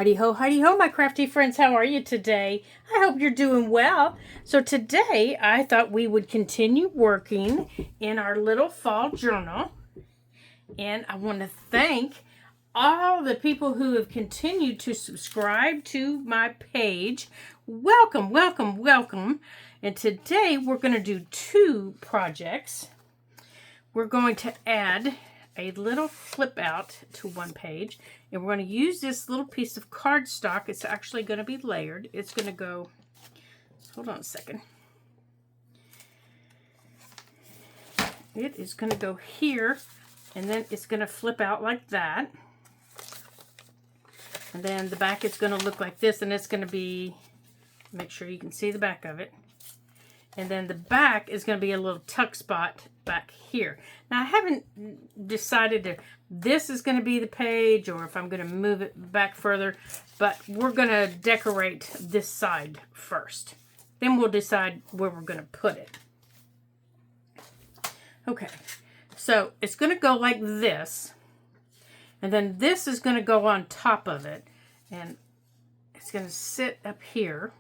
Heidi ho, my crafty friends. How are you today? I hope you're doing well. So today I thought we would continue working in our little fall journal. And I want to thank all the people who have continued to subscribe to my page. Welcome, welcome, welcome. And today we're going to do two projects. We're going to add a little flip out to one page, and we're going to use this little piece of cardstock. It's actually going to be layered. It's going to go, hold on a second. It is going to go here, and then it's going to flip out like that. And then the back is going to look like this, and it's going to be, make sure you can see the back of it. And then the back is going to be a little tuck spot back here. Now I haven't decided if this is going to be the page or if I'm going to move it back further, but we're going to decorate this side first. Then we'll decide where we're going to put it. Okay, so it's going to go like this. And then this is going to go on top of it. And it's going to sit up here.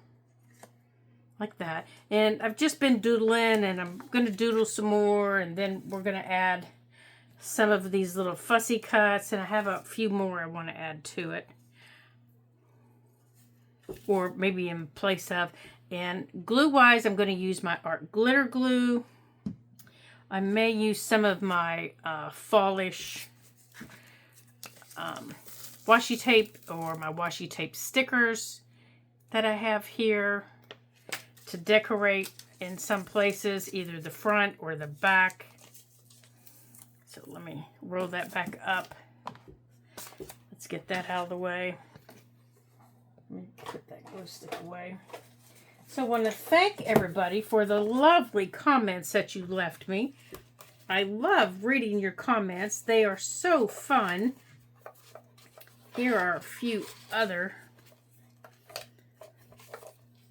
Like that. And I've just been doodling, and I'm going to doodle some more, and then we're going to add some of these little fussy cuts, and I have a few more I want to add to it. Or maybe in place of. And glue-wise, I'm going to use my Art Glitter Glue. I may use some of my fallish washi tape or my washi tape stickers that I have here to decorate in some places, either the front or the back. So let me roll that back up. Let's get that out of the way. Let me put that glue stick away. So I want to thank everybody for the lovely comments that you left me. I love reading your comments. They are so fun. Here are a few other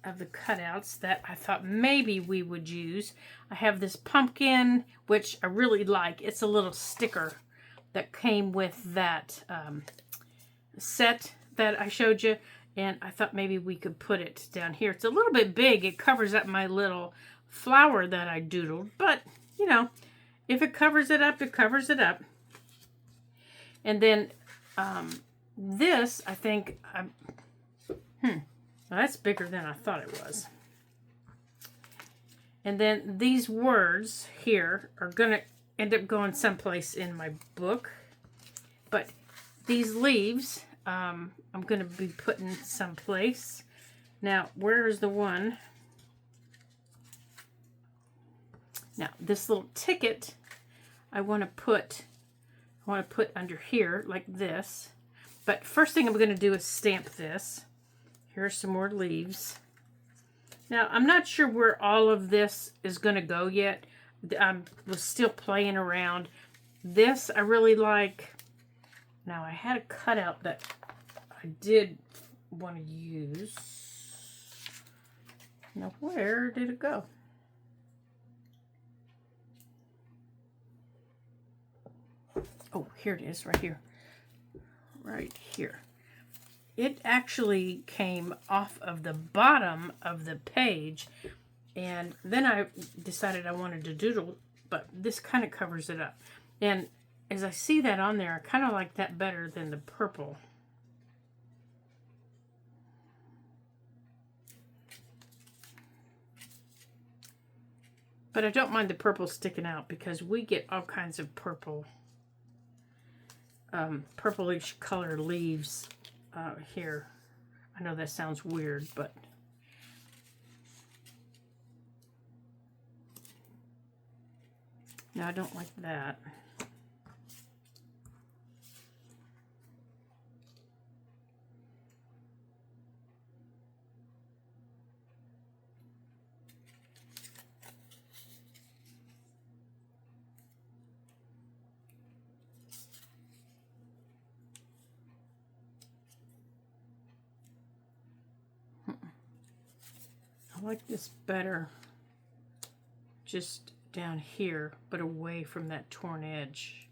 of the cutouts that I thought maybe we would use. I have this pumpkin, which I really like. It's a little sticker that came with that set that I showed you, and I thought maybe we could put it down here. It's a little bit big. It covers up my little flower that I doodled, but you know, if it covers it up, it covers it up. And then this, I think, well, that's bigger than I thought it was. And then these words here are going to end up going someplace in my book. But these leaves, I'm going to be putting someplace. Now, where is the one? Now, this little ticket, I want to put under here like this. But first thing I'm going to do is stamp this. Here's some more leaves. Now, I'm not sure where all of this is going to go yet. I was still playing around. This I really like. Now, I had a cutout that I did want to use. Now, where did it go? Oh, here it is, right here. Right here. It actually came off of the bottom of the page, and then I decided I wanted to doodle, but this kind of covers it up. And as I see that on there, I kind of like that better than the purple. But I don't mind the purple sticking out because we get all kinds of purple, purplish colored leaves here. I know that sounds weird, but no, I don't like that. I like this better just down here, but away from that torn edge.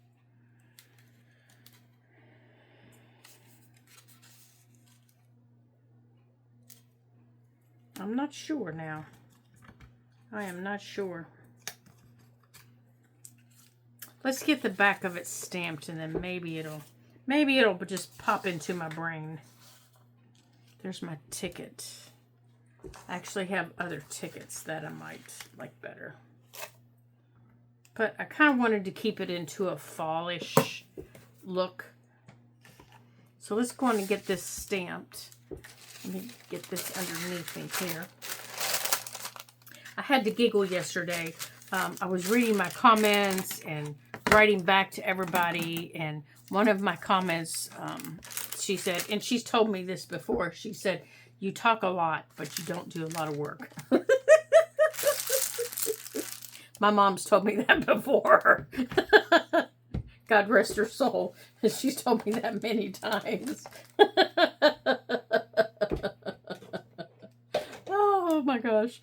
I'm not sure now. I am not sure. Let's get the back of it stamped, and then maybe it'll just pop into my brain. There's my ticket. I actually have other tickets that I might like better. But I kind of wanted to keep it into a fallish look. So let's go on and get this stamped. Let me get this underneath me here. I had to giggle yesterday. I was reading my comments and writing back to everybody, and one of my comments, she said, and she's told me this before, she said, "You talk a lot, but you don't do a lot of work." My mom's told me that before. God rest her soul. She's told me that many times. Oh my gosh.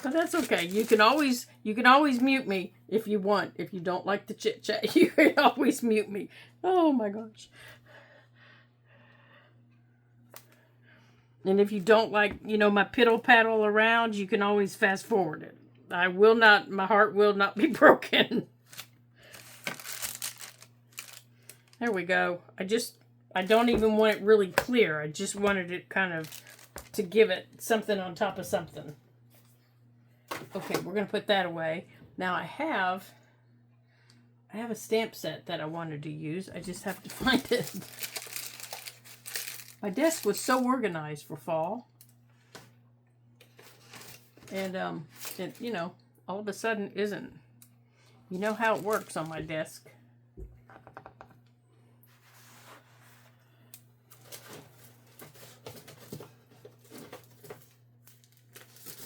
But that's okay. You can always mute me if you want. If you don't like the chit chat, you can always mute me. Oh my gosh. And if you don't like, my piddle paddle around, you can always fast forward it. My heart will not be broken. There we go. I don't even want it really clear. I just wanted it kind of to give it something on top of something. Okay, we're going to put that away. Now I have a stamp set that I wanted to use. I just have to find it. My desk was so organized for fall. And it, all of a sudden isn't. You know how it works on my desk.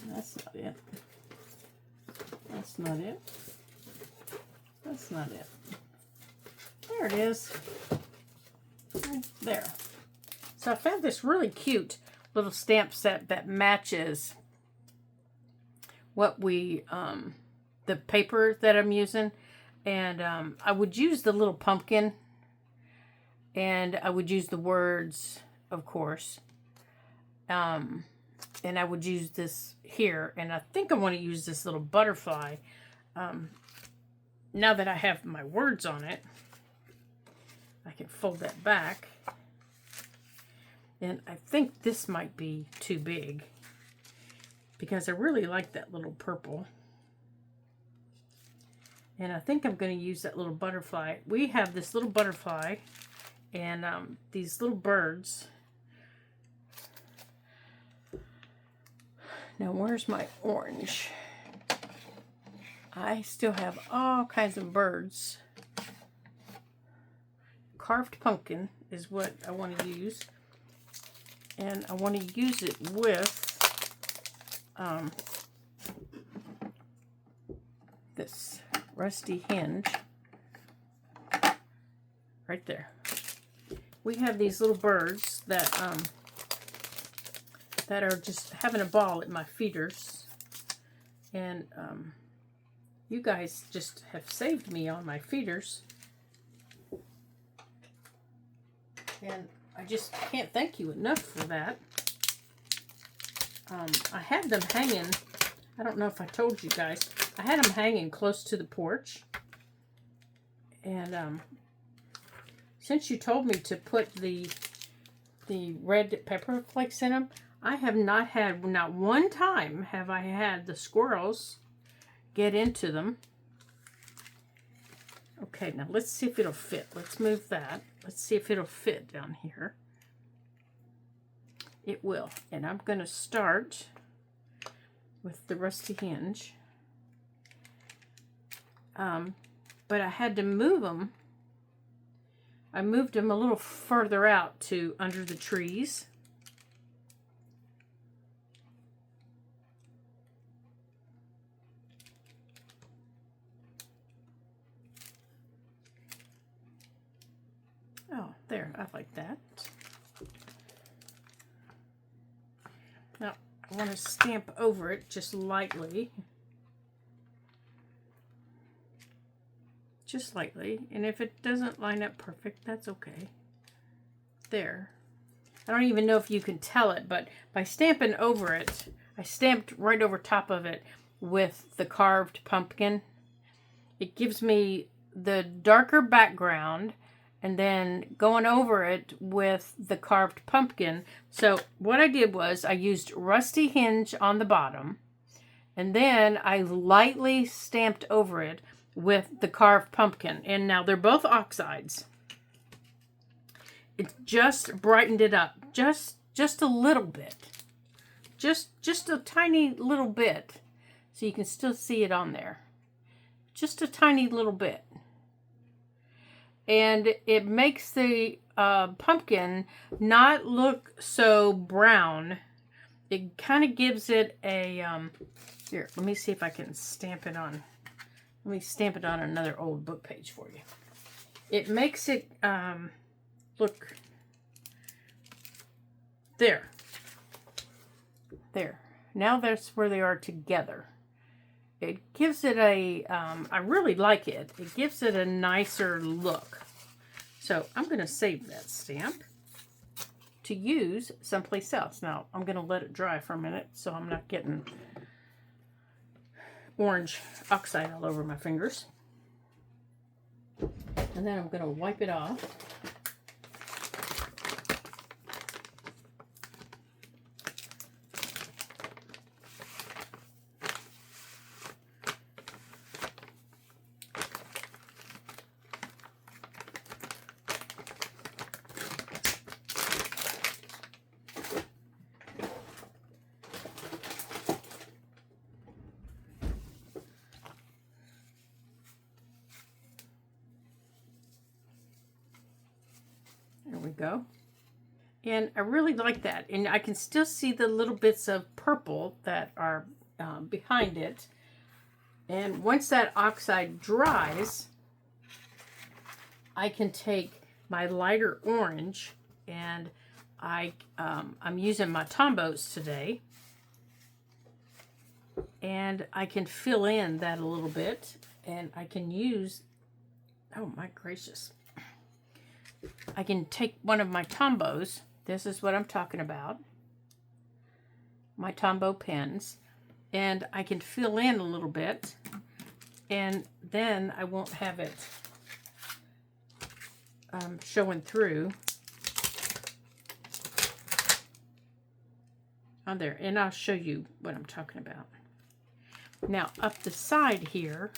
That's not it. That's not it. That's not it. There it is. There. So I found this really cute little stamp set that matches what the paper that I'm using. And I would use the little pumpkin. And I would use the words, of course. And I would use this here. And I think I want to use this little butterfly. Now that I have my words on it, I can fold that back. And I think this might be too big, because I really like that little purple. And I think I'm going to use that little butterfly. We have this little butterfly and these little birds. Now, where's my orange? I still have all kinds of birds. Carved pumpkin is what I want to use. And I want to use it with this rusty hinge right there. We have these little birds that are just having a ball at my feeders, and you guys just have saved me on my feeders, and I just can't thank you enough for that. I had them hanging, I don't know if I told you guys, I had them hanging close to the porch. And since you told me to put the red pepper flakes in them, I have not had, not one time have I had the squirrels get into them. Okay, now let's see if it'll fit. Let's move that. Let's see if it'll fit down here. It will. And I'm going to start with the rusty hinge. But I had to move them. I moved them a little further out to under the trees. Oh, there, I like that. Now, I want to stamp over it just lightly. Just lightly. And if it doesn't line up perfect, that's okay. There. I don't even know if you can tell it, but by stamping over it, I stamped right over top of it with the carved pumpkin. It gives me the darker background and then going over it with the carved pumpkin. So what I did was I used Rusty Hinge on the bottom, and then I lightly stamped over it with the carved pumpkin. And now they're both oxides. It just brightened it up just a little bit. Just a tiny little bit. So you can still see it on there. Just a tiny little bit. And it makes the pumpkin not look so brown. It kind of gives it a, here, let me see if I can stamp it on. Let me stamp it on another old book page for you. It makes it look, there. There. Now that's where they are together. It gives it a, I really like it. It gives it a nicer look. So I'm going to save that stamp to use someplace else. Now I'm going to let it dry for a minute so I'm not getting orange oxide all over my fingers. And then I'm going to wipe it off. There we go. And I really like that. And I can still see the little bits of purple that are behind it. And once that oxide dries, I can take my lighter orange, and I'm using my Tombows today. And I can fill in that a little bit. And I can use, oh my gracious. I can take one of my Tombows. This is what I'm talking about. My Tombow pens. And I can fill in a little bit. And then I won't have it showing through on there. And I'll show you what I'm talking about. Now, up the side here,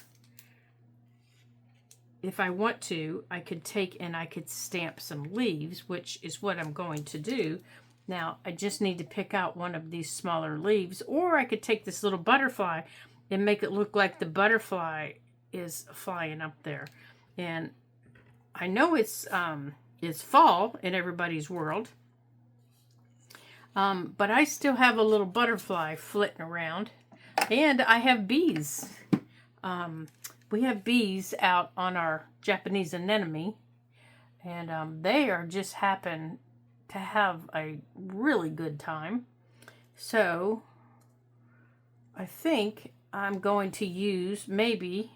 if I want to, I could take and I could stamp some leaves, which is what I'm going to do. Now, I just need to pick out one of these smaller leaves, or I could take this little butterfly and make it look like the butterfly is flying up there. And I know it's fall in everybody's world, but I still have a little butterfly flitting around, and I have bees. We have bees out on our Japanese anemone, and they are just happen to have a really good time. So I think I'm going to use maybe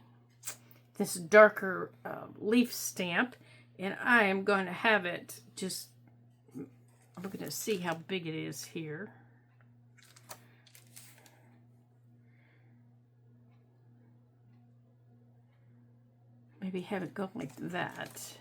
this darker leaf stamp, and I am going to have it just, I'm going to see how big it is here. Maybe have it go like that.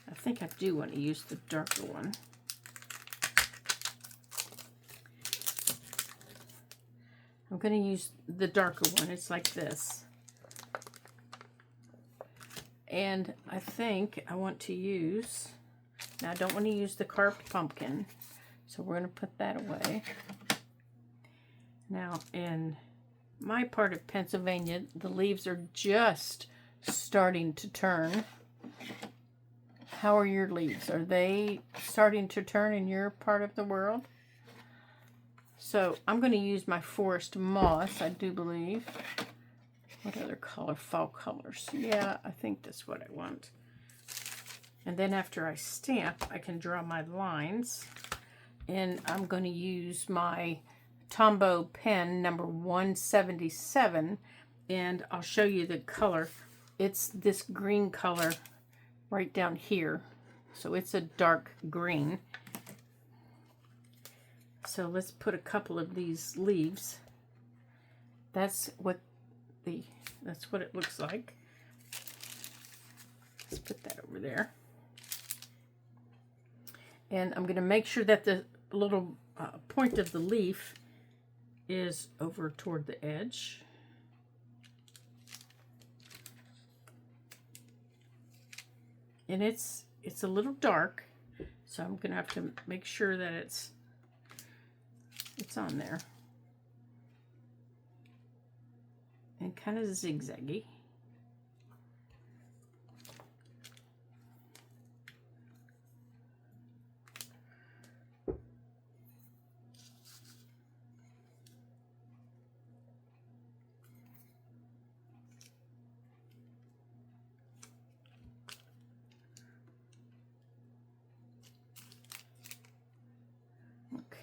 I think I do want to use the darker one. I'm going to use the darker one. It's like this. And I think I want to use, now I don't want to use the carved pumpkin, so we're going to put that away. Now in my part of Pennsylvania, the leaves are just starting to turn. How are your leaves? Are they starting to turn in your part of the world? So I'm going to use my forest moss, I do believe. What other color? Fall colors. Yeah, I think that's what I want. And then after I stamp, I can draw my lines. And I'm going to use my Tombow pen number 177, and I'll show you the color. It's this green color right down here, so it's a dark green. So let's put a couple of these leaves. That's what it looks like. Let's put that over there. And I'm going to make sure that the little point of the leaf is over toward the edge. And it's a little dark, so I'm going to have to make sure that it's on there. And kind of zigzaggy.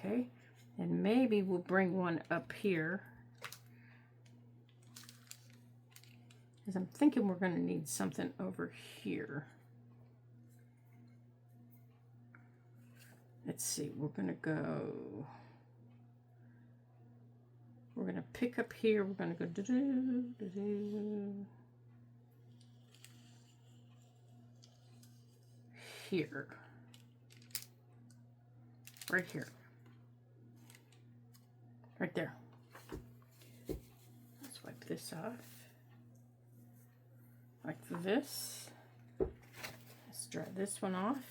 Okay, and maybe we'll bring one up here, because I'm thinking we're going to need something over here. Let's see, we're going to pick up here, we're going to go here, right here. Right there. Let's wipe this off. Like this. Let's dry this one off.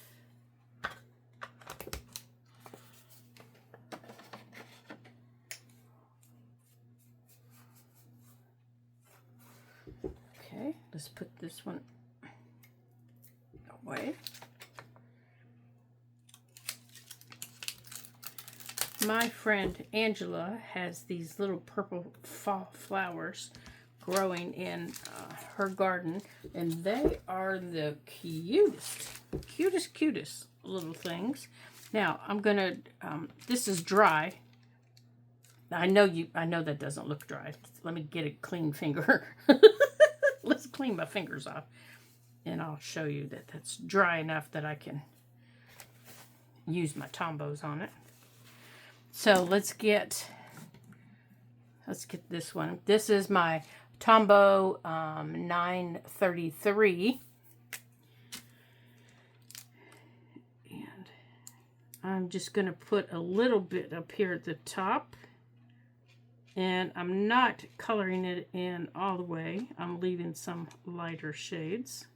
Okay, let's put this one away. My friend Angela has these little purple fall flowers growing in her garden, and they are the cutest little things. Now I'm gonna this is dry. I know that doesn't look dry. Let me get a clean finger. Let's clean my fingers off, and I'll show you that that's dry enough that I can use my Tombows on it. So let's get this one. This is my Tombow 933. And I'm just going to put a little bit up here at the top. And I'm not coloring it in all the way. I'm leaving some lighter shades.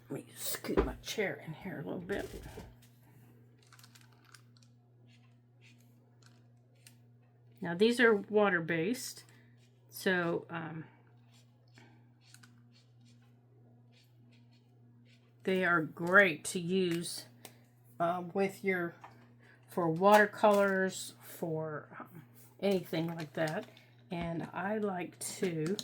Let me scoot my chair in here a little bit. Now these are water-based, so they are great to use for watercolors, for anything like that. And I like to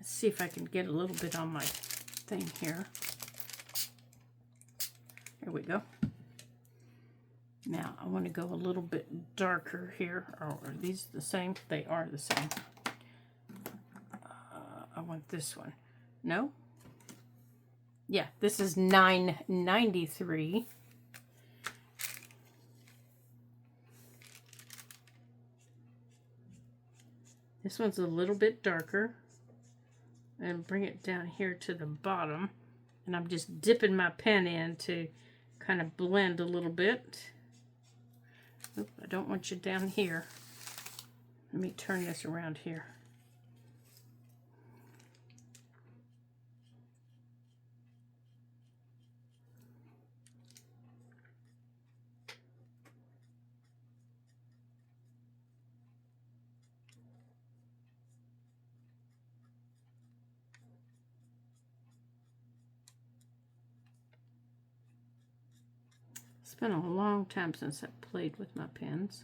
see if I can get a little bit on my thing here. There we go. Now I want to go a little bit darker here. Are these the same? They are the same. I want this one. No? Yeah, this is 993. This one's a little bit darker. And bring it down here to the bottom, and I'm just dipping my pen in to kind of blend a little bit. Oop, I don't want you down here. Let me turn this around here. It's been a long time since I played with my pens.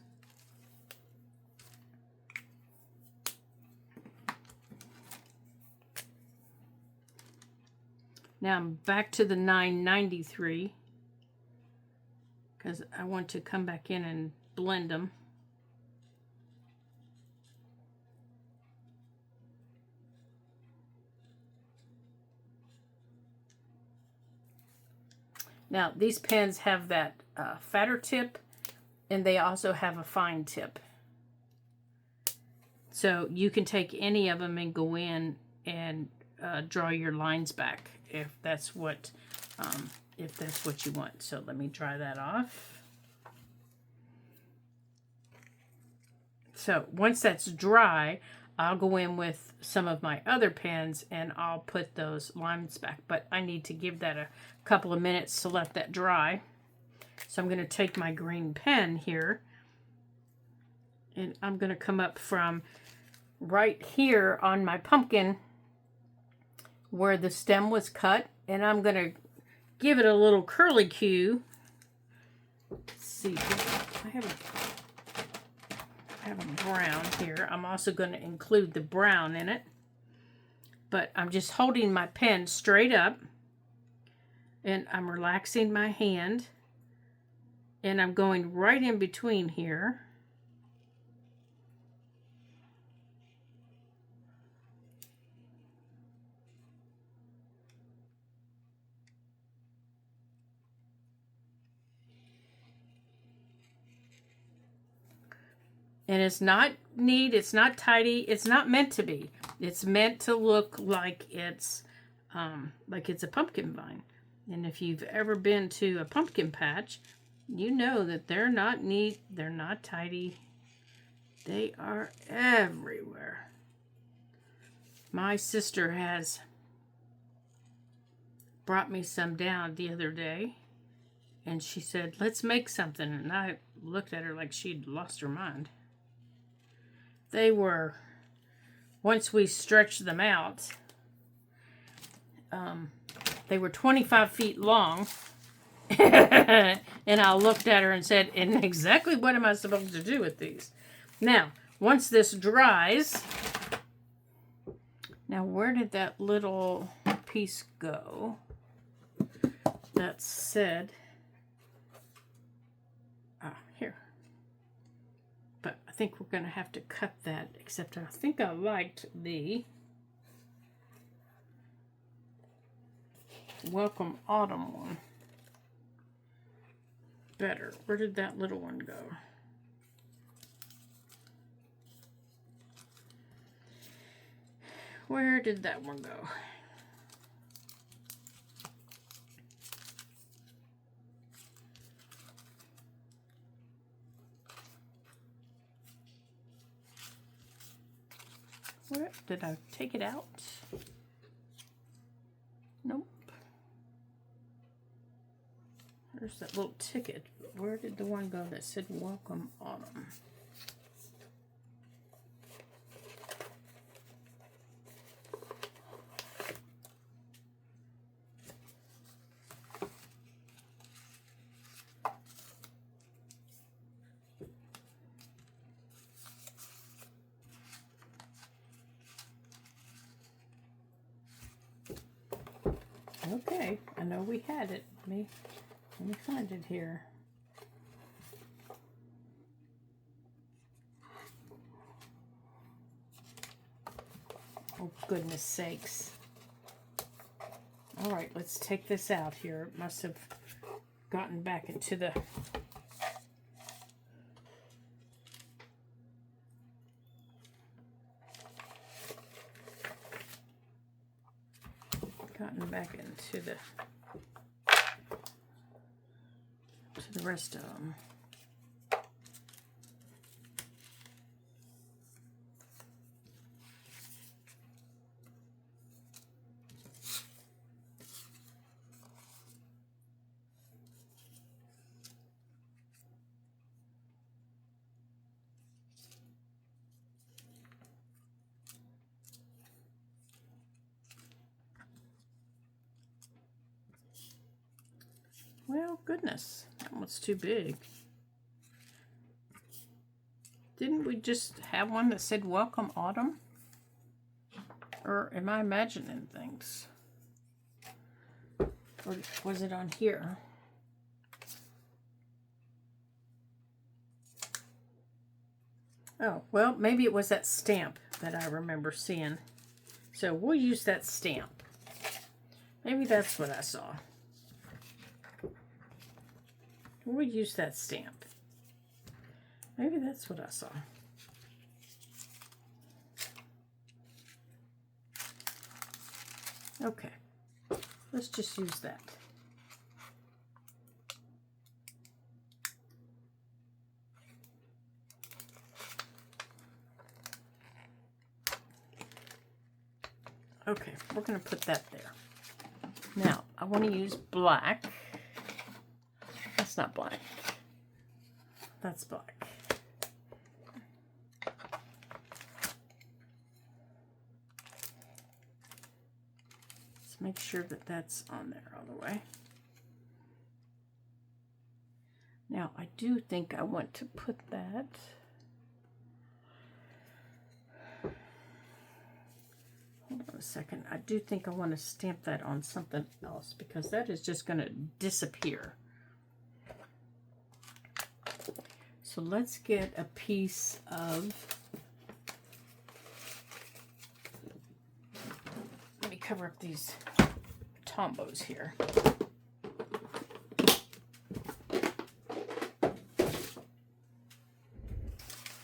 Now I'm back to the 993 because I want to come back in and blend them. Now these pens have that fatter tip, and they also have a fine tip. So you can take any of them and go in and draw your lines back if that's what you want. So let me dry that off. So once that's dry, I'll go in with some of my other pens and I'll put those lines back. But I need to give that a couple of minutes to let that dry. So I'm going to take my green pen here and I'm going to come up from right here on my pumpkin where the stem was cut, and I'm going to give it a little curlicue. Let's see, I have a brown here. I'm also going to include the brown in it, but I'm just holding my pen straight up and I'm relaxing my hand and I'm going right in between here. And it's not neat, it's not tidy, it's not meant to be. It's meant to look like it's a pumpkin vine. And if you've ever been to a pumpkin patch, you know that they're not neat, they're not tidy. They are everywhere. My sister has brought me some down the other day, and she said, let's make something. And I looked at her like she'd lost her mind. They were, once we stretched them out, they were 25 feet long. And I looked at her and said, and exactly what am I supposed to do with these? Now, once this dries, now where did that little piece go that said, here. But I think we're going to have to cut that, except I think I liked the Welcome Autumn one better. Where did that little one go? Where did that one go? Where did I take it out? Nope. There's that little ticket. Where did the one go that said Welcome Autumn? Okay, I know we had it. Let me find it here. Oh, goodness sakes. All right, let's take this out here. It must have gotten back into the... gotten back into the rest of them. Well, goodness, that one's too big. Didn't we just have one that said Welcome Autumn? Or am I imagining things? Or was it on here? Oh, well, maybe it was that stamp that I remember seeing. So we'll use that stamp. Maybe that's what I saw. We'll use that stamp. Maybe that's what I saw. Okay, let's just use that. Okay, we're going to put that there. Now, I want to use black. That's not black. That's black. Let's make sure that that's on there all the way. Now, I do think I want to put that. Hold on a second. I do think I want to stamp that on something else because that is just going to disappear. So let's get a piece of, let me cover up these Tombos here.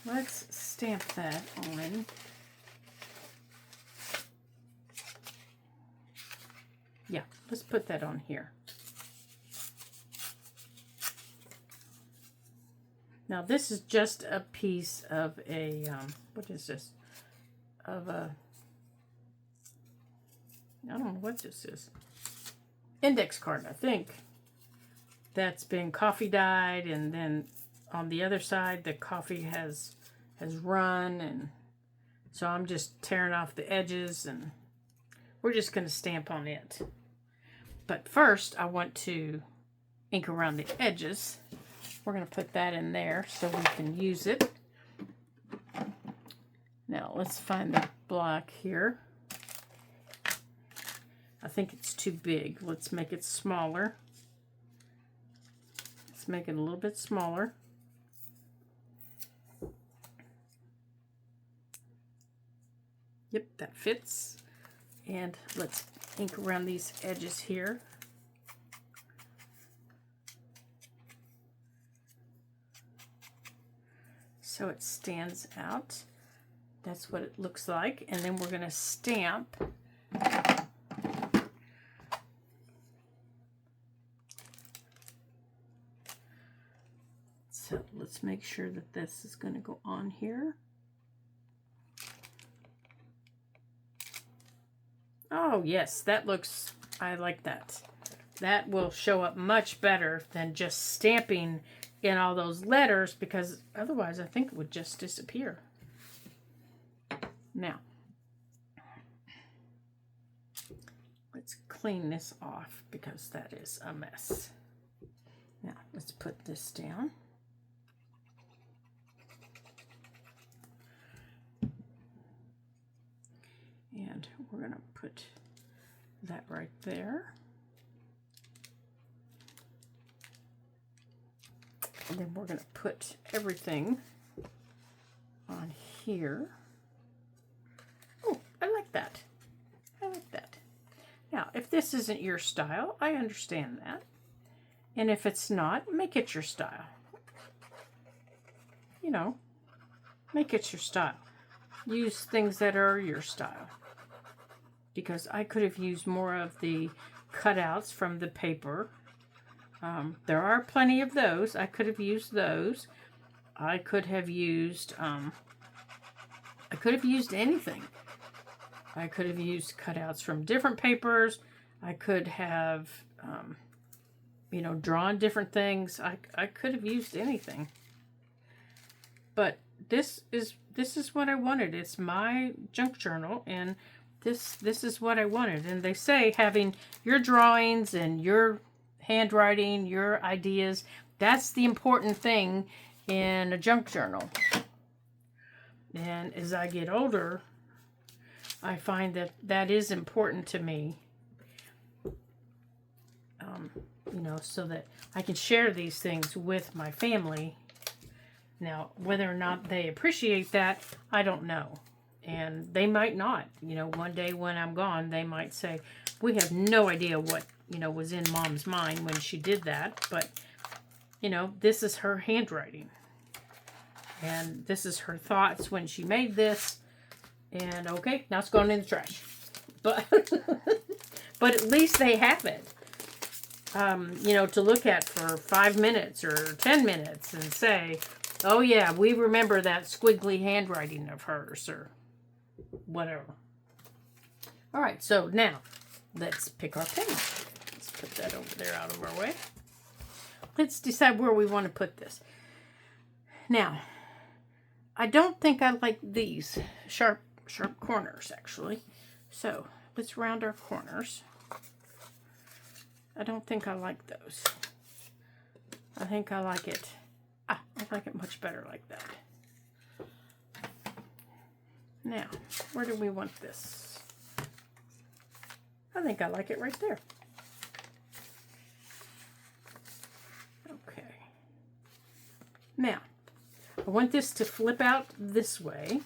Let's stamp that on. Yeah, let's put that on here. Now this is just a piece of a, what is this? Of a, I don't know what this is. Index card, I think. That's been coffee dyed, and then on the other side the coffee has run, and so I'm just tearing off the edges, and we're just going to stamp on it. But first I want to ink around the edges. We're going to put that in there so we can use it. Now let's find the black here. I think it's too big. Let's make it smaller. Let's make it a little bit smaller. Yep, that fits. And let's ink around these edges here. So it stands out. That's what it looks like. And then we're going to stamp. So let's make sure that this is going to go on here. Oh yes, that looks, I like that. That will show up much better than just stamping in all those letters, because otherwise I think it would just disappear. Now, let's clean this off because that is a mess. Now, let's put this down. And we're going to put that right there. And then we're going to put everything on here. Oh, I like that. I like that. Now, if this isn't your style, I understand that. And if it's not, make it your style. You know, make it your style. Use things that are your style. Because I could have used more of the cutouts from the paper. There are plenty of those. I could have used those. I could have used anything. I could have used cutouts from different papers. I could have, you know, drawn different things. I could have used anything. But this is what I wanted. It's my junk journal, and this is what I wanted. And they say having your drawings and your handwriting, your ideas, that's the important thing in a junk journal. And as I get older, I find that that is important to me. you know, so that I can share these things with my family. Now, whether or not they appreciate that, I don't know. And they might not. You know, one day when I'm gone, they might say, we have no idea what, you know, was in Mom's mind when she did that. But, you know, this is her handwriting. And this is her thoughts when she made this. And, okay, now it's going in the trash. But, but at least they have it. You know, to look at for 5 minutes or 10 minutes and say, oh yeah, we remember that squiggly handwriting of hers or whatever. All right, so now let's pick our page. Let's put that over there out of our way. Let's decide where we want to put this. Now, I don't think I like these sharp corners actually. So let's round our corners. I don't think I like those. I think I like it. I like it much better like that. Now, where do we want this? I think I like it right there. Okay. Now, I want this to flip out this way.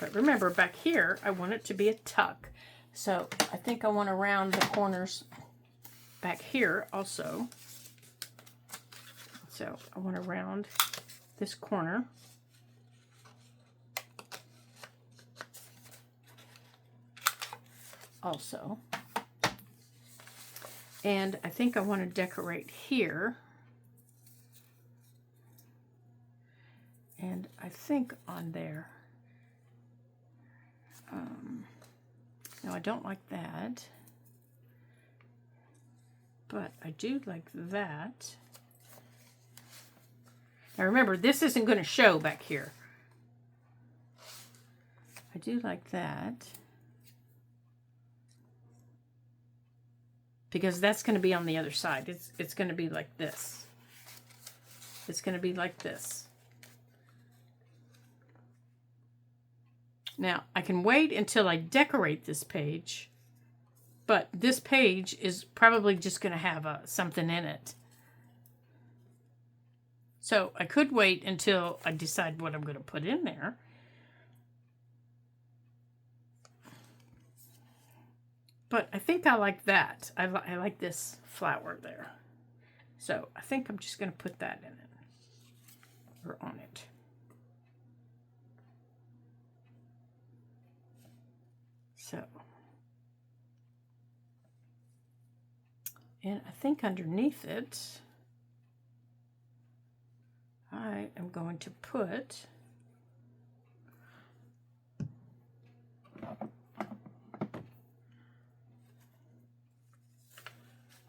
But remember, back here, I want it to be a tuck. So I think I want to round the corners back here also. So I want to round this corner. Also. And I think I want to decorate here. And I think on there. No, I don't like that. But I do like that. Now remember, this isn't going to show back here. I do like that. Because that's going to be on the other side. It's going to be like this. It's going to be like this. Now, I can wait until I decorate this page. But this page is probably just going to have something in it. So I could wait until I decide what I'm going to put in there. But I think I like that. I like this flower there. So I think I'm just going to put that in it. Or on it. So. And I think underneath it, I am going to put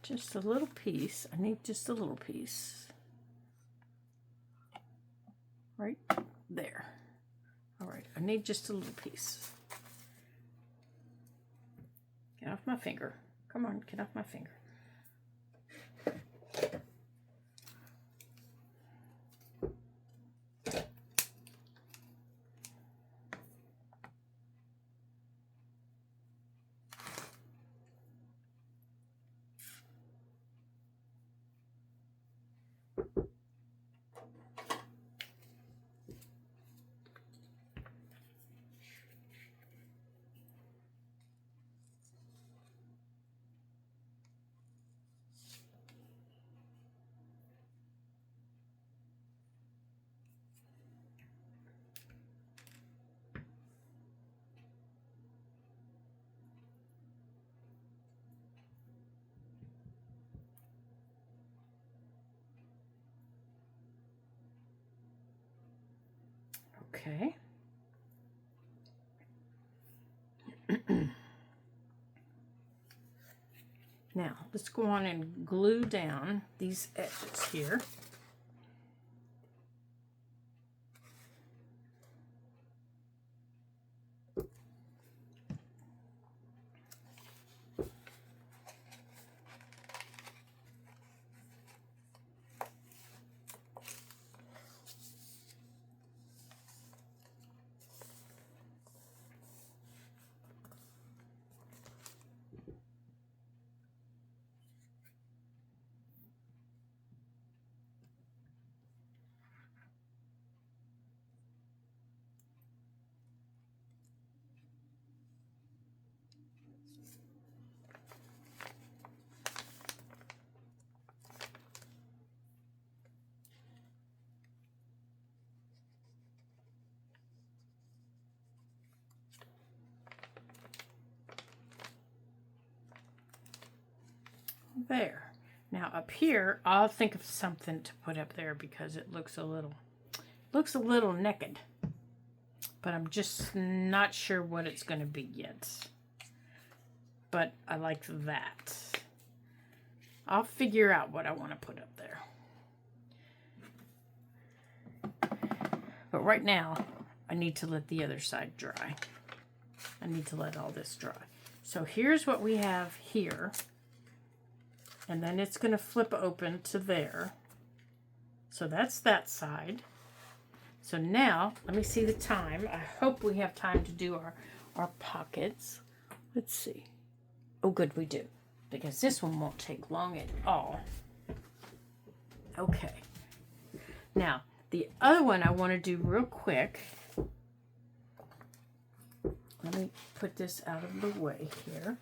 just a little piece. I need just a little piece. Right there. All right, I need just a little piece. Get off my finger. Come on, get off my finger. Okay. Now, let's go on and glue down these edges here. There. Now up here, I'll think of something to put up there because it looks a little naked. But I'm just not sure what it's going to be yet. But I like that. I'll figure out what I want to put up there. But right now, I need to let the other side dry. I need to let all this dry. So here's what we have here. And then it's going to flip open to there. So that's that side. So now, let me see the time. I hope we have time to do our pockets. Let's see. Oh, good, we do. Because this one won't take long at all. Okay. Now, the other one I want to do real quick. Let me put this out of the way here.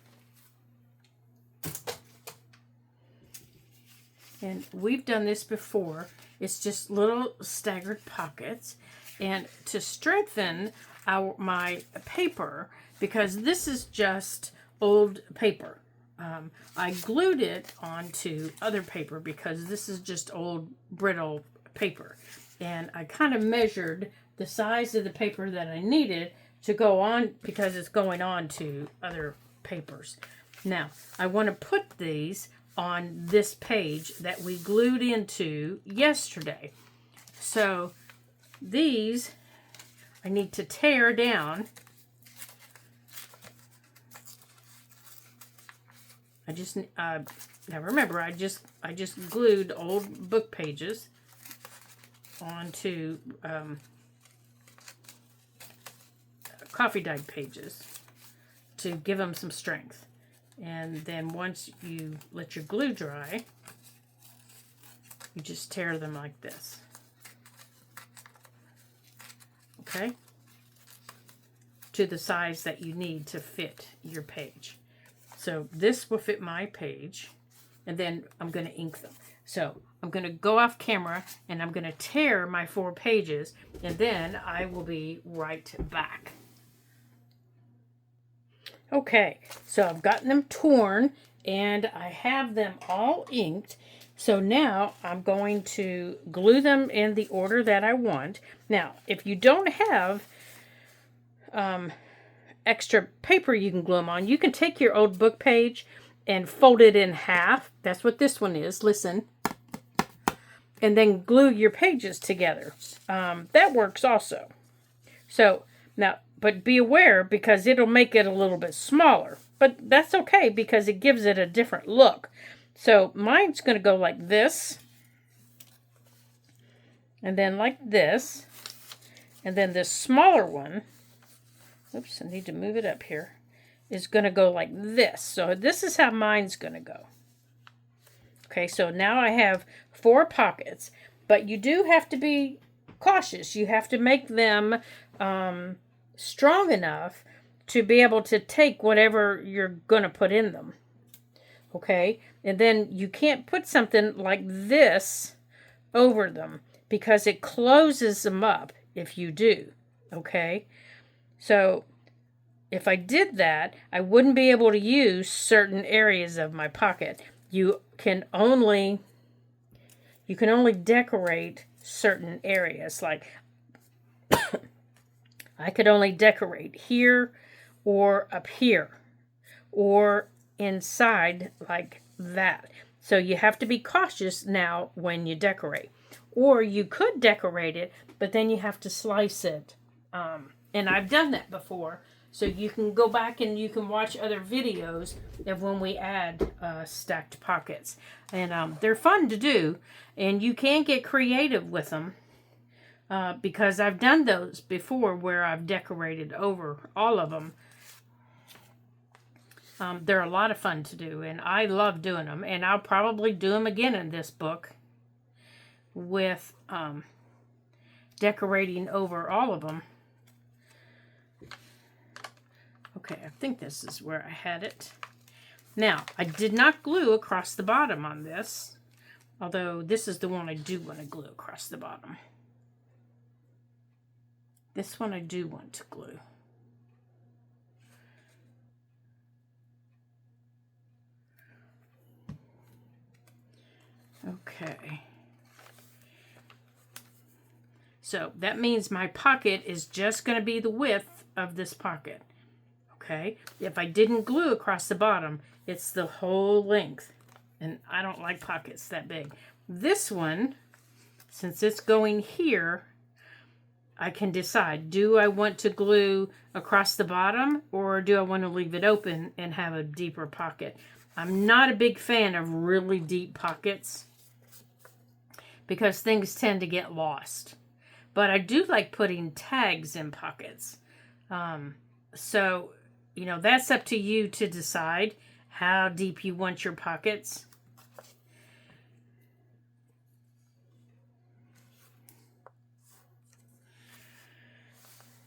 And we've done this before. It's just little staggered pockets. And to strengthen my paper, because this is just old paper. I glued it onto other paper because this is just old brittle paper. And I kind of measured the size of the paper that I needed to go on because it's going on to other papers. Now, I want to put these on this page that we glued into yesterday. So these I need to tear down. Now remember, I just glued old book pages onto coffee dyed pages to give them some strength. And then once you let your glue dry, you just tear them like this. Okay? To the size that you need to fit your page. So this will fit my page, and then I'm going to ink them. So I'm going to go off camera, and I'm going to tear my 4 pages, and then I will be right back. Okay, so I've gotten them torn, and I have them all inked. So now I'm going to glue them in the order that I want. Now, if you don't have extra paper you can glue them on, you can take your old book page and fold it in half. That's what this one is. Listen. And then glue your pages together. That works also. So now, but be aware because it'll make it a little bit smaller. But that's okay because it gives it a different look. So mine's going to go like this. And then like this. And then this smaller one, oops, I need to move it up here, is going to go like this. So this is how mine's going to go. Okay, so now I have 4 pockets. But you do have to be cautious. You have to make them strong enough to be able to take whatever you're going to put in them. Okay, and then you can't put something like this over them because it closes them up if you do. Okay, so if I did that, I wouldn't be able to use certain areas of my pocket. You can only decorate certain areas. Like I could only decorate here or up here or inside like that. So you have to be cautious now when you decorate. Or you could decorate it, but then you have to slice it. And I've done that before. So you can go back and you can watch other videos of when we add stacked pockets. And they're fun to do. And you can get creative with them. Because I've done those before where I've decorated over all of them. They're a lot of fun to do. And I love doing them. And I'll probably do them again in this book. With decorating over all of them. Okay, I think this is where I had it. Now, I did not glue across the bottom on this, although this is the one I do want to glue across the bottom. This one I do want to glue. Okay. So that means my pocket is just going to be the width of this pocket. Okay. If I didn't glue across the bottom, it's the whole length. And I don't like pockets that big. This one, since it's going here, I can decide, do I want to glue across the bottom or do I want to leave it open and have a deeper pocket? I'm not a big fan of really deep pockets because things tend to get lost. But I do like putting tags in pockets. So, you know, that's up to you to decide how deep you want your pockets.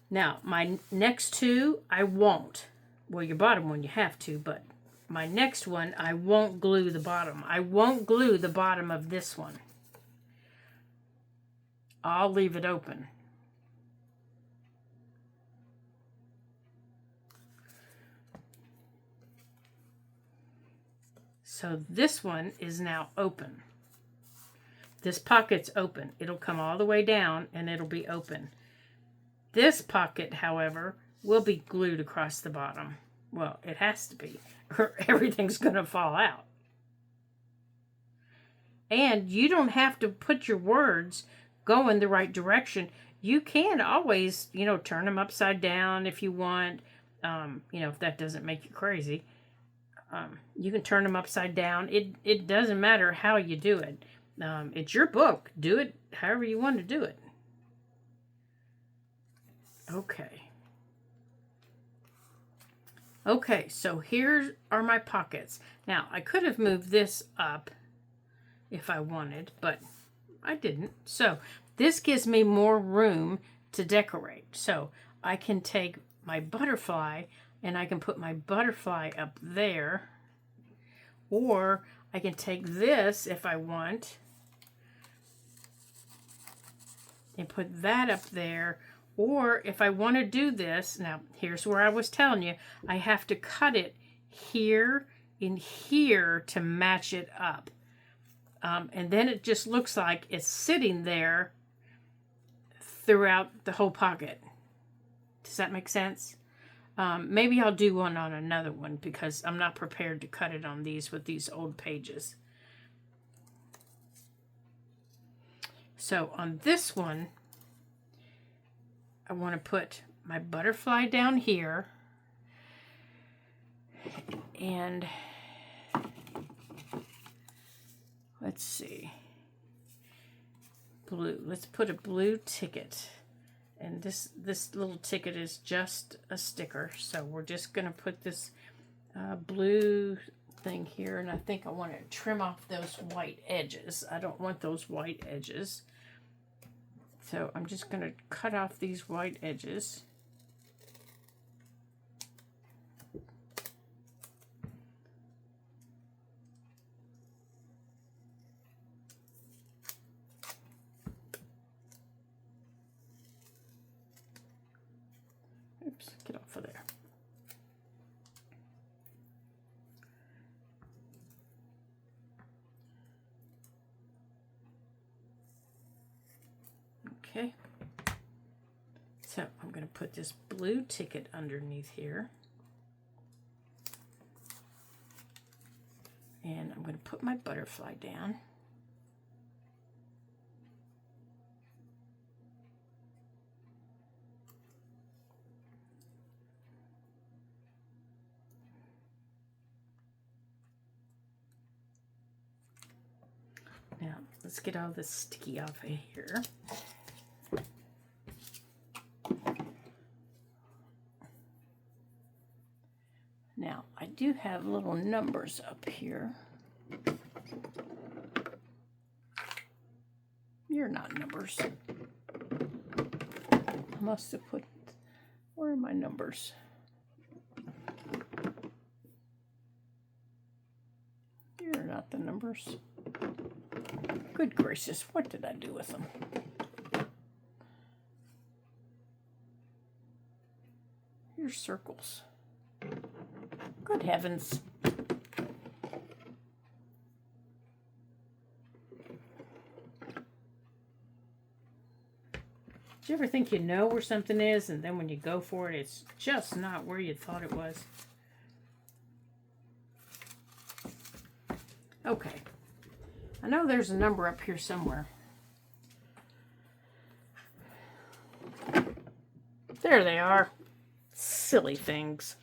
Now, my next two, I won't. Well, your bottom one you have to, but my next one, I won't glue the bottom. I won't glue the bottom of this one. I'll leave it open. So this one is now open. This pocket's open. It'll come all the way down and it'll be open. This pocket, however, will be glued across the bottom. Well, it has to be, or everything's going to fall out. And you don't have to put your words go in the right direction. You can always, you know, turn them upside down if you want, you know, if that doesn't make you crazy. You can turn them upside down. It doesn't matter how you do it. It's your book. Do it however you want to do it. Okay. Okay, so here are my pockets. Now, I could have moved this up if I wanted, but I didn't. So this gives me more room to decorate. So I can take my butterfly and I can put my butterfly up there. Or I can take this if I want and put that up there. Or if I want to do this, now here's where I was telling you, I have to cut it here and here to match it up. And then it just looks like it's sitting there throughout the whole pocket. Does that make sense? Maybe I'll do one on another one because I'm not prepared to cut it on these with these old pages. So on this one, I want to put my butterfly down here and let's see, blue. Let's put a blue ticket. And this little ticket is just a sticker. So we're just going to put this blue thing here. And I think I want to trim off those white edges. I don't want those white edges. So I'm just going to cut off these white edges. Oops, get off of there. Okay. So I'm going to put this blue ticket underneath here. And I'm going to put my butterfly down. Now, let's get all this sticky off of here. Now, I do have little numbers up here. You're not numbers. I must have put, where are my numbers? You're not the numbers. Good gracious, what did I do with them? Here's circles. Good heavens. you ever think you know where something is, and then when you go for it, it's just not where you thought it was? Okay. I know there's a number up here somewhere. There they are. Silly things.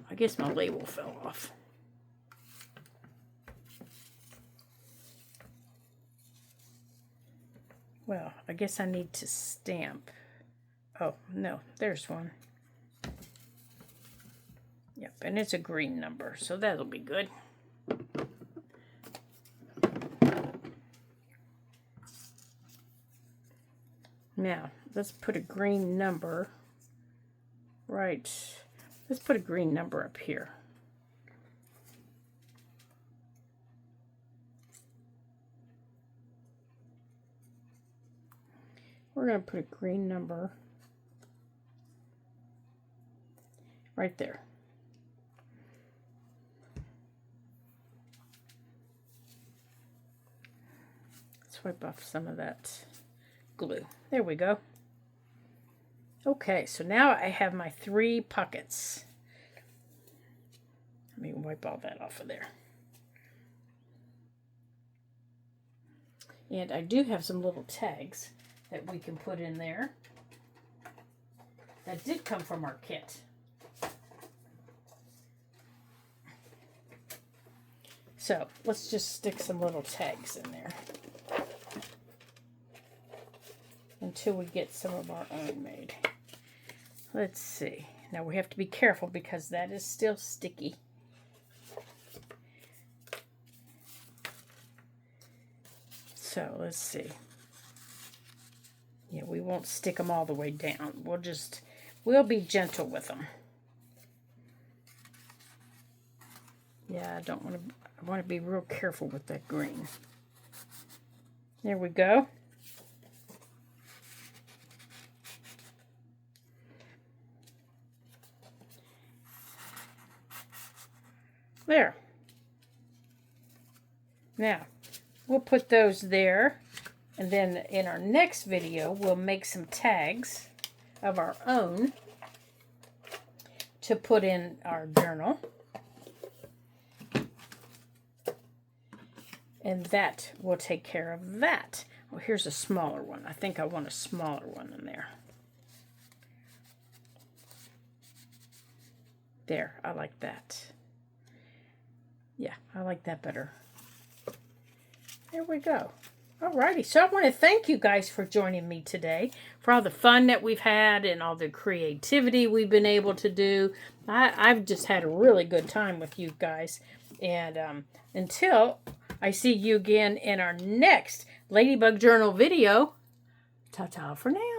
I guess my label fell off. Well, I guess I need to stamp. Oh, no, there's one. Yep, and it's a green number, so that'll be good. Now, let's put a green number right. Let's put a green number up here. We're going to put a green number right there. Let's wipe off some of that glue. There we go. Okay, so now I have my 3 pockets. Let me wipe all that off of there. And I do have some little tags that we can put in there. That did come from our kit. So let's just stick some little tags in there until we get some of our own made. Let's see. Now we have to be careful because that is still sticky. So let's see. Yeah, we won't stick them all the way down. We'll be gentle with them. Yeah, I want to be real careful with that green. There we go. There. Now, we'll put those there. And then in our next video, we'll make some tags of our own to put in our journal. And that will take care of that. Well, here's a smaller one. I think I want a smaller one in there. There, I like that. Yeah, I like that better. There we go. Alrighty, so I want to thank you guys for joining me today, for all the fun that we've had and all the creativity we've been able to do. I've just had a really good time with you guys. And until I see you again in our next Ladybug Journal video, ta-ta for now.